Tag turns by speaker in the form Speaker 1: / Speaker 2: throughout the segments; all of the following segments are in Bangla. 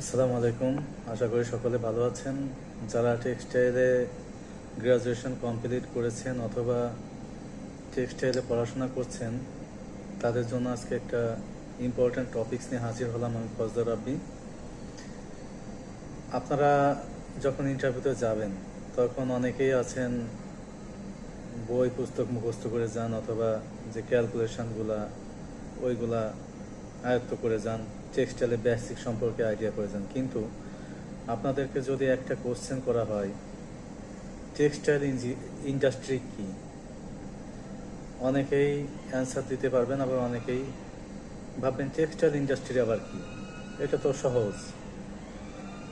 Speaker 1: আসসালামু আলাইকুম। আশা করি সকলে ভালো আছেন। যারা টেক্সটাইলে গ্রাজুয়েশন কমপ্লিট করেছেন অথবা টেক্সটাইলে পড়াশোনা করছেন, তাদের জন্য আজকে একটা ইম্পর্ট্যান্ট টপিকস নিয়ে হাজির হলাম আমি, ফজল রাব্বি। আপনারা যখন ইন্টারভিউতে যাবেন তখন অনেকেই আছেন বই পুস্তক মুখস্থ করে যান, অথবা যে ক্যালকুলেশনগুলা ওইগুলা আয়ত্ত করে যান, টেক্সটাইলে বেসিক সম্পর্কে আইডিয়া করে যান। কিন্তু আপনাদেরকে যদি একটা কোশ্চেন করা হয় টেক্সটাইল ইন্ডাস্ট্রি কি, অনেকেই অ্যান্সার দিতে পারবেন, আবার অনেকেই ভাববেন টেক্সটাইল ইন্ডাস্ট্রি আবার কি। এটা তো সহজ।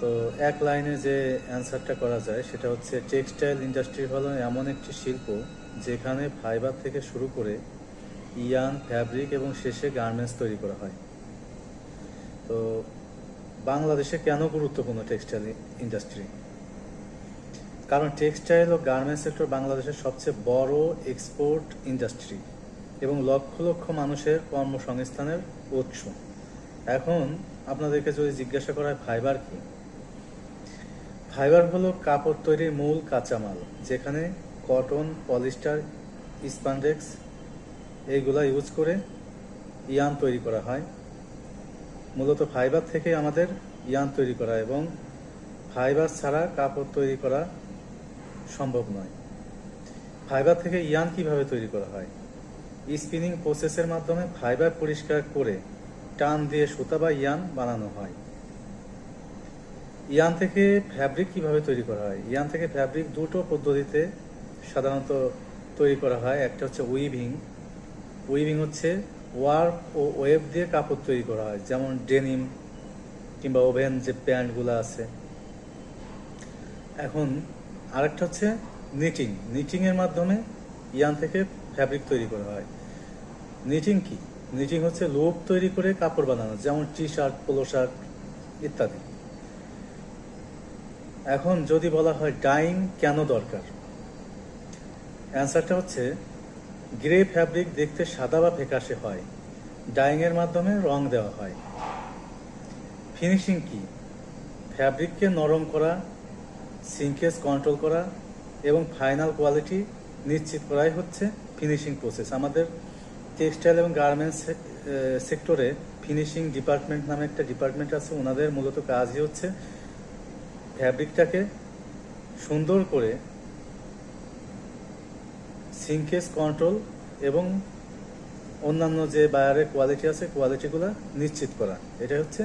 Speaker 1: তো এক লাইনে যে অ্যান্সারটা করা যায় সেটা হচ্ছে, টেক্সটাইল ইন্ডাস্ট্রি হলো এমন একটি শিল্প যেখানে ফাইবার থেকে শুরু করে ইয়ার্ন, ফ্যাব্রিক এবং শেষে গার্মেন্টস তৈরি করা হয়। তো বাংলাদেশে কেন গুরুত্বপূর্ণ টেক্সটাইল ইন্ডাস্ট্রি? কারণ টেক্সটাইল ও গার্মেন্টস সেক্টর বাংলাদেশের সবচেয়ে বড় এক্সপোর্ট ইন্ডাস্ট্রি এবং লক্ষ লক্ষ মানুষের কর্মসংস্থানের উৎস। এখন আপনাদেরকে যদি জিজ্ঞাসা করা হয় ফাইবার কি, ফাইবার হলো কাপড় তৈরির মূল কাঁচামাল, যেখানে কটন, পলিস্টার, স্পান্ডেক্স এইগুলা ইউজ করে ইয়ার্ন তৈরি করা হয়। মূলত ফাইবার থেকে আমাদের ইয়ার্ন তৈরি করা, এবং ফাইবার ছাড়া কাপড় তৈরি করা সম্ভব নয়। ফাইবার থেকে ইয়ার্ন কিভাবে তৈরি করা হয়? স্পিনিং প্রসেসের মাধ্যমে ফাইবার পরিষ্কার করে টান দিয়ে সুতা বা ইয়ার্ন বানানো হয়। ইয়ার্ন থেকে ফ্যাব্রিক কিভাবে তৈরি করা হয়? ইয়ার্ন থেকে ফ্যাব্রিক দুটো পদ্ধতিতে সাধারণত তৈরি করা হয়। একটা হচ্ছে উইভিং। উইভিং হচ্ছে ওয়ার্প ও ওয়েভ দিয়ে কাপড় তৈরি করা হয়, যেমন ডেনিম কিংবা ওভেন যে প্যান্টগুলো আছে। এখন আরেকটা হচ্ছে নিটিং। নিটিংয়ের মাধ্যমে ইয়ার্ন থেকে ফ্যাব্রিক তৈরি করা হয়। নিটিং কি? নিটিং হচ্ছে লুপ তৈরি করে কাপড় বানানো, যেমন টি শার্ট, পোলো শার্ট ইত্যাদি। এখন যদি বলা হয় ডাইং কেন দরকার, অ্যান্সারটা হচ্ছে, গ্রে ফ্যাব্রিক দেখতে সাদা বা ফ্যাকাশে হয়, ডাইংয়ের মাধ্যমে রং দেওয়া হয়। ফিনিশিং কি? ফ্যাব্রিককে নরম করা, সিঙ্কেজ কন্ট্রোল করা এবং ফাইনাল কোয়ালিটি নিশ্চিত করাই হচ্ছে ফিনিশিং প্রসেস। আমাদের টেক্সটাইল এবং গার্মেন্টস সেক্টরে ফিনিশিং ডিপার্টমেন্ট নামে একটা ডিপার্টমেন্ট আছে। ওনাদের মূলত কাজই হচ্ছে ফ্যাব্রিকটাকে সুন্দর করে সিঙ্কেজ কন্ট্রোল এবং অন্যান্য যে বায়ারের কোয়ালিটি আছে কোয়ালিটিগুলো নিশ্চিত করা। এটা হচ্ছে